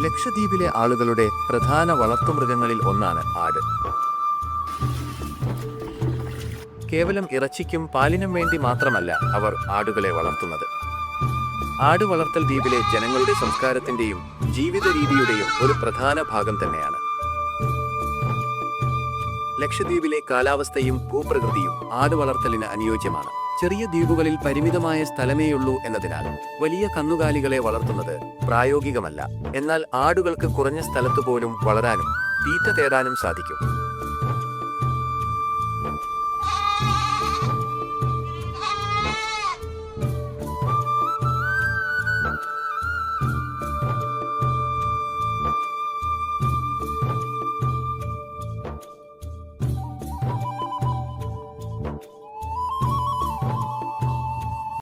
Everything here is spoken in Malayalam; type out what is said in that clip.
ലക്ഷദ്വീപിലെ ആളുകളുടെ പ്രധാന വളർത്തുമൃഗങ്ങളിൽ ഒന്നാണ് ആട്. കേവലം ഇറച്ചിക്കും പാലിനും വേണ്ടി മാത്രമല്ല അവർ ആടുകളെ വളർത്തുന്നത്. ആട് വളർത്തൽ ദ്വീപിലെ ജനങ്ങളുടെ സംസ്കാരത്തിന്റെയും ജീവിത രീതിയുടെയും ഒരു പ്രധാന ഭാഗം തന്നെയാണ്. ലക്ഷദ്വീപിലെ കാലാവസ്ഥയും ഭൂപ്രകൃതിയും ആട് വളർത്തലിന് അനുയോജ്യമാണ്. ചെറിയ ദ്വീപുകളിൽ പരിമിതമായ സ്ഥലമേയുള്ളൂ എന്നതിനാൽ വലിയ കന്നുകാലികളെ വളർത്തുന്നത് പ്രായോഗികമല്ല. എന്നാൽ ആടുകൾക്ക് കുറഞ്ഞ സ്ഥലത്തു പോലും വളരാനും തീറ്റ തേടാനും സാധിക്കും.